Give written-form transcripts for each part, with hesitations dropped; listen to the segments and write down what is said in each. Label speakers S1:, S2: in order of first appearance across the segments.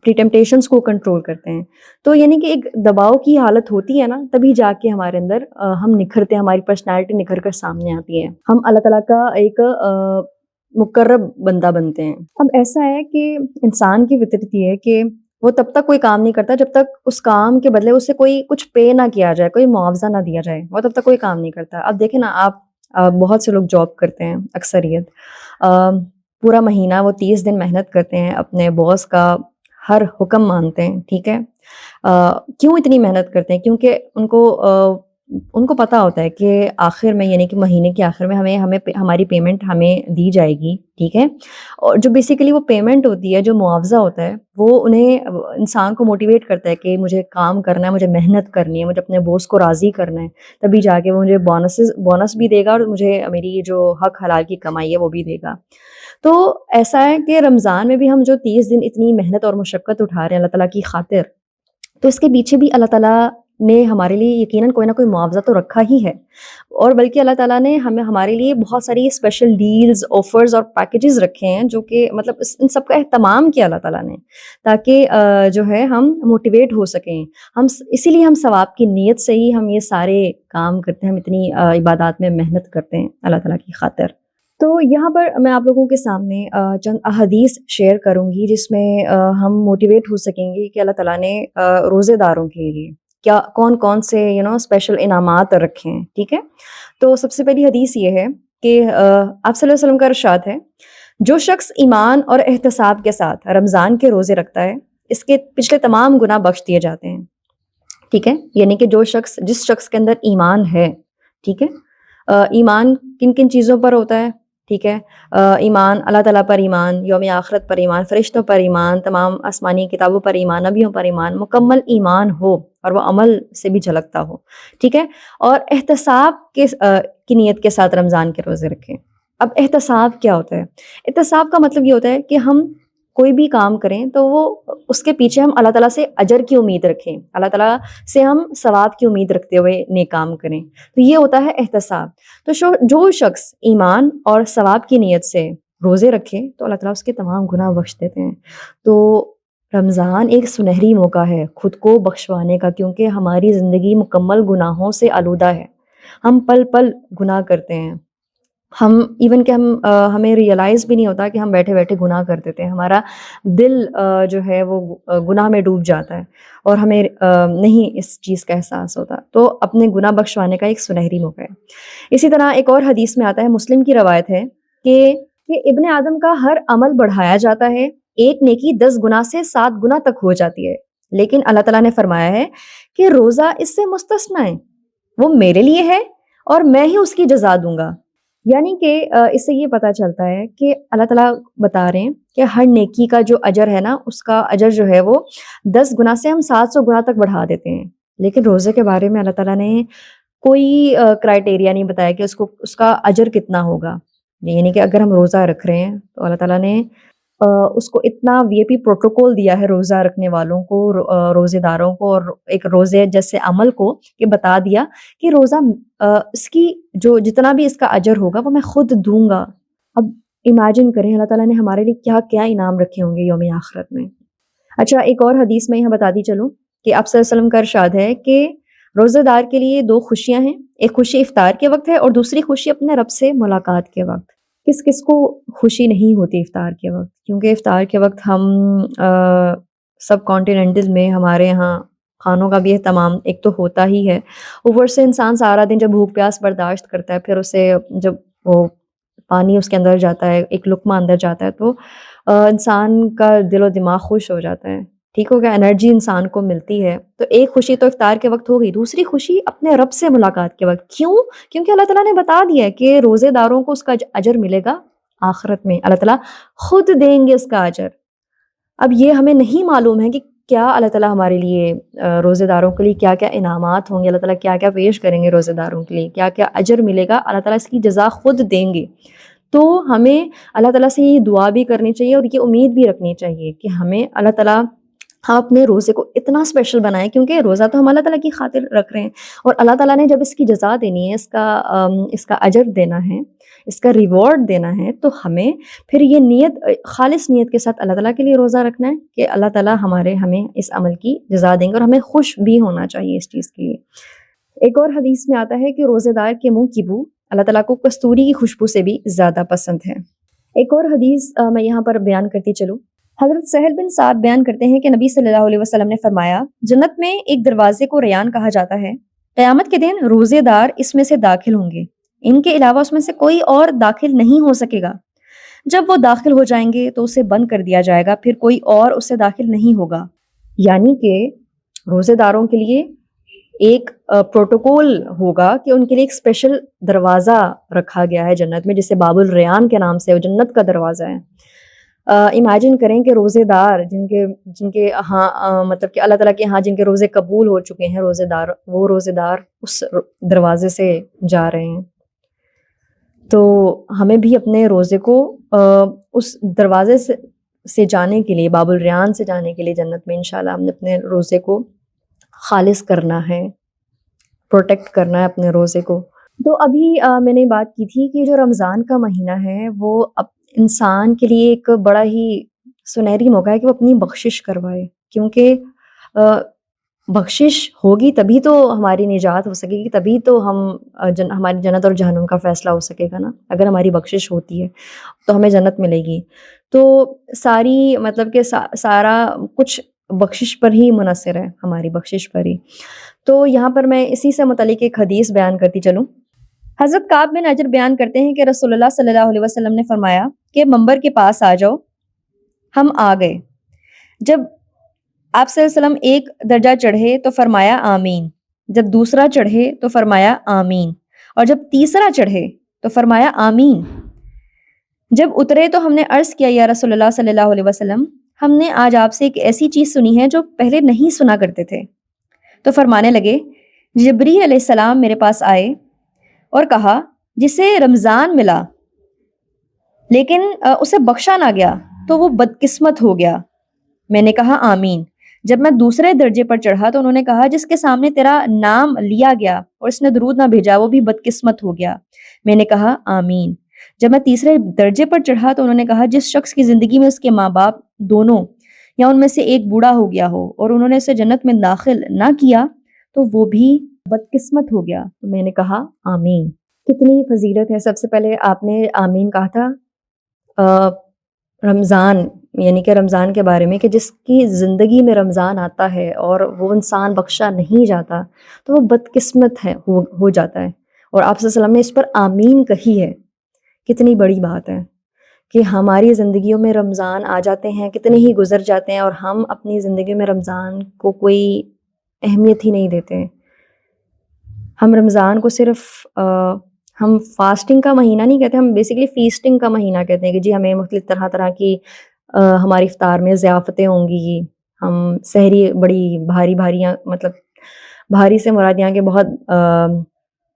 S1: اپنی ٹیمپٹیشنس کو کنٹرول کرتے ہیں. تو یعنی کہ ایک دباؤ کی حالت ہوتی ہے نا، تبھی جا کے ہمارے اندر ہم نکھرتے ہیں، ہماری پرسنالٹی نکھر کر سامنے آتی ہے، ہم اللہ تعالیٰ کا ایک مقرب بندہ بنتے ہیں. اب ایسا ہے کہ انسان کی فطرت یہ ہے کہ وہ تب تک کوئی کام نہیں کرتا جب تک اس کام کے بدلے اسے کوئی کچھ پے نہ کیا جائے، کوئی معاوضہ نہ دیا جائے، وہ تب تک کوئی کام نہیں کرتا. اب دیکھیں نا، آپ بہت سے لوگ جاب کرتے ہیں، اکثریت پورا مہینہ وہ 30 دن محنت کرتے ہیں، اپنے باس کا ہر حکم مانتے ہیں، ٹھیک ہے. کیوں اتنی محنت کرتے ہیں؟ کیونکہ ان کو پتہ ہوتا ہے کہ آخر میں، یعنی کہ مہینے کے آخر میں ہمیں ہماری پیمنٹ ہمیں دی جائے گی، ٹھیک ہے. اور جو بیسیکلی وہ پیمنٹ ہوتی ہے، جو معاوضہ ہوتا ہے، وہ انہیں انسان کو موٹیویٹ کرتا ہے کہ مجھے کام کرنا ہے، مجھے محنت کرنی ہے، مجھے اپنے باس کو راضی کرنا ہے، تبھی جا کے وہ مجھے بونس بھی دے گا اور مجھے میری جو حق حلال کی کمائی ہے وہ بھی دے گا. تو ایسا ہے کہ رمضان میں بھی ہم جو 30 دن اتنی محنت اور مشقت اٹھا رہے ہیں اللہ تعالیٰ کی خاطر، تو اس کے پیچھے بھی اللہ تعالیٰ نے ہمارے لیے یقیناً کوئی نہ کوئی معاوضہ تو رکھا ہی ہے. اور بلکہ اللہ تعالیٰ نے ہمارے لیے بہت ساری اسپیشل ڈیلز، آفرز اور پیکیجز رکھے ہیں، جو کہ مطلب ان سب کا اہتمام کیا اللہ تعالیٰ نے، تاکہ جو ہے ہم موٹیویٹ ہو سکیں. اسی لیے ہم ثواب کی نیت سے ہی ہم یہ سارے کام کرتے ہیں، ہم اتنی عبادات میں محنت کرتے ہیں اللہ تعالیٰ کی خاطر. تو یہاں پر میں آپ لوگوں کے سامنے چند احادیث شیئر کروں گی، جس میں ہم موٹیویٹ ہو سکیں گے کہ اللہ تعالیٰ نے روزے داروں کے لیے کیا کون سے اسپیشل انعامات رکھے ہیں، ٹھیک ہے. تو سب سے پہلی حدیث یہ ہے کہ آپ صلی اللہ علیہ وسلم کا ارشاد ہے، جو شخص ایمان اور احتساب کے ساتھ رمضان کے روزے رکھتا ہے، اس کے پچھلے تمام گناہ بخش دیے جاتے ہیں، ٹھیک ہے. یعنی کہ جس شخص کے اندر ایمان ہے، ٹھیک ہے. ایمان کن کن چیزوں پر ہوتا ہے؟ ٹھیک ہے. ایمان اللہ تعالیٰ پر ایمان، یوم آخرت پر ایمان، فرشتوں پر ایمان، تمام آسمانی کتابوں پر ایمان، نبیوں پر ایمان، مکمل ایمان ہو اور وہ عمل سے بھی جھلکتا ہو، ٹھیک ہے. اور احتساب کی نیت کے ساتھ رمضان کے روزے رکھیں. اب احتساب کیا ہوتا ہے؟ احتساب کا مطلب یہ ہوتا ہے کہ ہم کوئی بھی کام کریں تو وہ اس کے پیچھے ہم اللہ تعالیٰ سے اجر کی امید رکھیں، اللہ تعالیٰ سے ہم ثواب کی امید رکھتے ہوئے نیک کام کریں. تو یہ ہوتا ہے احتساب. تو جو شخص ایمان اور ثواب کی نیت سے روزے رکھے تو اللہ تعالیٰ اس کے تمام گناہ بخش دیتے ہیں. تو رمضان ایک سنہری موقع ہے خود کو بخشوانے کا، کیونکہ ہماری زندگی مکمل گناہوں سے آلودہ ہے. ہم پل پل گناہ کرتے ہیں، ہم ایون کہ ہمیں ریئلائز بھی نہیں ہوتا کہ ہم بیٹھے بیٹھے گناہ کر دیتے ہیں. ہمارا دل جو ہے وہ گناہ میں ڈوب جاتا ہے اور ہمیں نہیں اس چیز کا احساس ہوتا. تو اپنے گناہ بخشوانے کا ایک سنہری موقع ہے. اسی طرح ایک اور حدیث میں آتا ہے، مسلم کی روایت ہے کہ ابن آدم کا ہر عمل بڑھایا جاتا ہے، ایک نیکی 10 گناہ سے 7 گناہ تک ہو جاتی ہے، لیکن اللہ تعالیٰ نے فرمایا ہے کہ روزہ اس سے مستثنی ہے، وہ میرے لیے ہے اور میں ہی اس کی جزا دوں گا. یعنی کہ اس سے یہ پتہ چلتا ہے کہ اللہ تعالیٰ بتا رہے ہیں کہ ہر نیکی کا جو اجر ہے نا، اس کا اجر جو ہے وہ 10 گناہ سے ہم 700 گناہ تک بڑھا دیتے ہیں. لیکن روزے کے بارے میں اللہ تعالیٰ نے کوئی کرائٹیریا نہیں بتایا کہ اس کا اجر کتنا ہوگا. یعنی کہ اگر ہم روزہ رکھ رہے ہیں تو اللہ تعالیٰ نے اس کو اتنا وی اے پی پروٹوکول دیا ہے روزہ رکھنے والوں کو، روزے داروں کو، اور ایک روزے جیسے عمل کو، کہ بتا دیا کہ روزہ اس کی جو جتنا بھی اس کا اجر ہوگا وہ میں خود دوں گا. اب امیجن کریں اللہ تعالیٰ نے ہمارے لیے کیا کیا انعام رکھے ہوں گے یوم آخرت میں. اچھا، ایک اور حدیث میں یہاں بتا دی چلوں کہ آپ صلی اللہ علیہ وسلم کا ارشاد ہے کہ روزہ دار کے لیے 2 خوشیاں ہیں، ایک خوشی افطار کے وقت ہے اور دوسری خوشی اپنے رب سے ملاقات کے وقت. کس کس کو خوشی نہیں ہوتی افطار کے وقت؟ کیونکہ افطار کے وقت ہم سب کانٹیننٹل میں ہمارے یہاں کھانوں کا بھی اہتمام ایک تو ہوتا ہی ہے، اوپر سے انسان سارا دن جب بھوک پیاس برداشت کرتا ہے، پھر اسے جب وہ پانی اس کے اندر جاتا ہے، ایک لقمہ اندر جاتا ہے، تو انسان کا دل و دماغ خوش ہو جاتا ہے، ٹھیک ہو گیا، انرجی انسان کو ملتی ہے. تو ایک خوشی تو افطار کے وقت ہو گئی، دوسری خوشی اپنے رب سے ملاقات کے وقت. کیوں؟ کیونکہ اللہ تعالیٰ نے بتا دیا ہے کہ روزے داروں کو اس کا اجر ملے گا آخرت میں، اللہ تعالیٰ خود دیں گے اس کا اجر. اب یہ ہمیں نہیں معلوم ہے کہ کیا اللہ تعالیٰ ہمارے لیے روزے داروں کے لیے کیا کیا انعامات ہوں گے، اللہ تعالیٰ کیا کیا پیش کریں گے روزے داروں کے لیے، کیا کیا اجر ملے گا، اللہ تعالیٰ اس کی جزا خود دیں گے. تو ہمیں اللہ تعالیٰ سے یہ دعا بھی کرنی چاہیے اور یہ امید بھی رکھنی چاہیے کہ ہمیں اللہ تعالیٰ ہم اپنے روزے کو اتنا اسپیشل بنائیں، کیونکہ روزہ تو ہم اللہ تعالیٰ کی خاطر رکھ رہے ہیں، اور اللہ تعالیٰ نے جب اس کی جزا دینی ہے، اس کا اجر دینا ہے، اس کا ریوارڈ دینا ہے، تو ہمیں پھر یہ نیت، خالص نیت کے ساتھ اللہ تعالیٰ کے لیے روزہ رکھنا ہے کہ اللہ تعالیٰ ہمیں اس عمل کی جزا دیں گے، اور ہمیں خوش بھی ہونا چاہیے اس چیز کے لیے۔ ایک اور حدیث میں آتا ہے کہ روزے دار کے منہ کی بو اللہ تعالیٰ کو کستوری کی خوشبو سے بھی زیادہ پسند ہے۔ ایک اور حدیث میں یہاں پر بیان کرتی چلوں۔ حضرت سہل بن سعد بیان کرتے ہیں کہ نبی صلی اللہ علیہ وسلم نے فرمایا، جنت میں ایک دروازے کو ریان کہا جاتا ہے، قیامت کے دن روزے دار اس میں سے داخل ہوں گے، ان کے علاوہ اس میں سے کوئی اور داخل نہیں ہو سکے گا۔ جب وہ داخل ہو جائیں گے تو اسے بند کر دیا جائے گا، پھر کوئی اور اس سے داخل نہیں ہوگا۔ یعنی کہ روزے داروں کے لیے ایک پروٹوکول ہوگا کہ ان کے لیے ایک اسپیشل دروازہ رکھا گیا ہے جنت میں، جسے باب الریان کے نام سے، وہ جنت کا دروازہ ہے۔ امیجن کریں کہ روزے دار جن کے ہاں مطلب کہ اللہ تعالیٰ کے ہاں جن کے روزے قبول ہو چکے ہیں، وہ روزے دار اس دروازے سے جا رہے ہیں، تو ہمیں بھی اپنے روزے کو اس دروازے سے جانے کے لیے، باب الریان سے جانے کے لیے جنت میں انشاءاللہ ہم نے اپنے روزے کو خالص کرنا ہے، پروٹیکٹ کرنا ہے اپنے روزے کو۔ تو ابھی میں نے بات کی تھی کہ جو رمضان کا مہینہ ہے وہ انسان کے لیے ایک بڑا ہی سنہری موقع ہے کہ وہ اپنی بخشش کروائے، کیونکہ بخشش ہوگی تبھی تو ہماری نجات ہو سکے گی، تبھی تو ہماری جنت اور جہنم کا فیصلہ ہو سکے گا نا۔ اگر ہماری بخشش ہوتی ہے تو ہمیں جنت ملے گی۔ تو ساری مطلب کہ سارا کچھ بخشش پر ہی منحصر ہے، ہماری بخشش پر ہی۔ تو یہاں پر میں اسی سے متعلق ایک حدیث بیان کرتی چلوں۔ حضرت کعب بن اجر بیان کرتے ہیں کہ رسول اللہ صلی اللہ علیہ وسلم نے فرمایا کہ منبر کے پاس آ جاؤ۔ ہم آ گئے۔ جب آپ صلی اللہ علیہ وسلم ایک درجہ چڑھے تو فرمایا آمین، جب دوسرا چڑھے تو فرمایا آمین، اور جب تیسرا چڑھے تو فرمایا آمین۔ جب اترے تو ہم نے عرض کیا، یا رسول اللہ صلی اللہ علیہ وسلم، ہم نے آج آپ سے ایک ایسی چیز سنی ہے جو پہلے نہیں سنا کرتے تھے۔ تو فرمانے لگے، جبریل علیہ السلام میرے پاس آئے اور کہا، جسے رمضان ملا لیکن اسے بخشا نہ گیا تو وہ بدقسمت ہو گیا۔ میں نے کہا آمین۔ جب میں دوسرے درجے پر چڑھا تو انہوں نے کہا، جس کے سامنے تیرا نام لیا گیا اور اس نے درود نہ بھیجا وہ بھی بدقسمت ہو گیا۔ میں نے کہا آمین۔ جب میں تیسرے درجے پر چڑھا تو انہوں نے کہا، جس شخص کی زندگی میں اس کے ماں باپ دونوں یا ان میں سے ایک بوڑھا ہو گیا ہو اور انہوں نے اسے جنت میں داخل نہ کیا تو وہ بھی بدقسمت ہو گیا۔ تو میں نے کہا آمین۔ کتنی فضیلت ہے۔ سب سے پہلے آپ نے آمین کہا تھا رمضان، یعنی کہ رمضان کے بارے میں، کہ جس کی زندگی میں رمضان آتا ہے اور وہ انسان بخشا نہیں جاتا تو وہ بدقسمت ہے، ہو جاتا ہے، اور آپ صلی اللہ علیہ وسلم نے اس پر آمین کہی ہے۔ کتنی بڑی بات ہے کہ ہماری زندگیوں میں رمضان آ جاتے ہیں، کتنے ہی گزر جاتے ہیں، اور ہم اپنی زندگی میں رمضان کو کوئی اہمیت ہی نہیں دیتے ہیں۔ ہم رمضان کو صرف ہم فاسٹنگ کا مہینہ نہیں کہتے، ہم بیسیکلی فیسٹنگ کا مہینہ کہتے ہیں کہ جی ہمیں مختلف طرح طرح کی ہماری افطار میں ضیافتیں ہوں گی، ہم سحری بڑی بھاری مطلب بھاری سے مراد یہاں کے بہت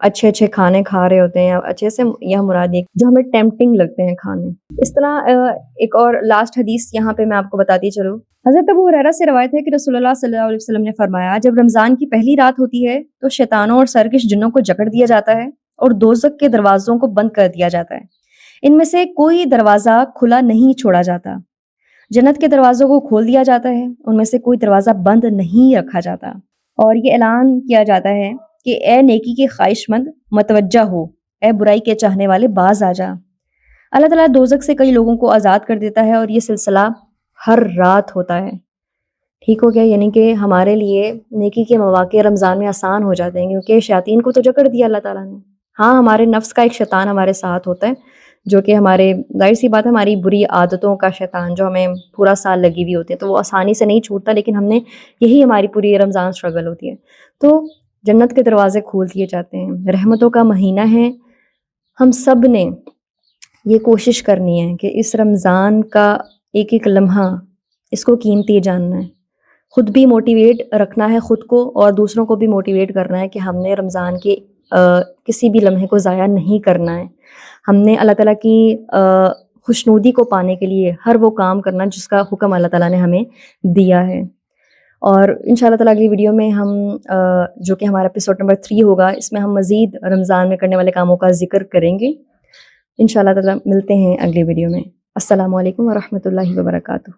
S1: اچھے کھانے کھا رہے ہوتے ہیں، اچھے سے یہ مراد یہ جو ہمیں ٹیمپٹنگ لگتے ہیں کھانے۔ اس طرح ایک اور لاسٹ حدیث یہاں پہ میں آپ کو بتاتی چلوں۔ حضرت ابو ہریرہ سے روایت ہے کہ رسول اللہ صلی اللہ علیہ وسلم نے فرمایا، جب رمضان کی پہلی رات ہوتی ہے تو شیطانوں اور سرکش جنوں کو جکڑ دیا جاتا ہے اور دوزخ کے دروازوں کو بند کر دیا جاتا ہے، ان میں سے کوئی دروازہ کھلا نہیں چھوڑا جاتا۔ جنت کے دروازوں کو کھول دیا جاتا ہے، ان میں سے کوئی دروازہ بند نہیں رکھا جاتا، اور یہ اعلان کیا جاتا ہے کہ اے نیکی کے خواہش مند متوجہ ہو، اے برائی کے چاہنے والے باز آ جا۔ اللہ تعالیٰ دوزخ سے کئی لوگوں کو آزاد کر دیتا ہے، اور یہ سلسلہ ہر رات ہوتا ہے۔ ٹھیک ہو گیا، یعنی کہ ہمارے لیے نیکی کے مواقع رمضان میں آسان ہو جاتے ہیں، کیونکہ شیاطین کو تو جکڑ دیا اللہ تعالیٰ نے۔ ہاں، ہمارے نفس کا ایک شیطان ہمارے ساتھ ہوتا ہے، جو کہ ہمارے ظاہر سی بات ہے ہماری بری عادتوں کا شیطان جو ہمیں پورا سال لگی ہوئی ہوتی ہے، تو وہ آسانی سے نہیں چھوٹتا، لیکن ہم نے یہی ہماری پوری رمضان اسٹرگل ہوتی ہے۔ تو جنت کے دروازے کھول دیے جاتے ہیں، رحمتوں کا مہینہ ہے۔ ہم سب نے یہ کوشش کرنی ہے کہ اس رمضان کا ایک ایک لمحہ اس کو قیمتی جاننا ہے، خود بھی موٹیویٹ رکھنا ہے خود کو، اور دوسروں کو بھی موٹیویٹ کرنا ہے کہ ہم نے رمضان کے کسی بھی لمحے کو ضائع نہیں کرنا ہے۔ ہم نے اللہ تعالیٰ کی خوشنودی کو پانے کے لیے ہر وہ کام کرنا جس کا حکم اللہ تعالیٰ نے ہمیں دیا ہے۔ اور انشاءاللہ تعالیٰ اگلی ویڈیو میں ہم جو کہ ہمارا ایپیسوڈ نمبر 3 ہوگا، اس میں ہم مزید رمضان میں کرنے والے کاموں کا ذکر کریں گے۔ انشاءاللہ تعالیٰ ملتے ہیں اگلی ویڈیو میں۔ السلام علیکم ورحمۃ اللہ وبرکاتہ۔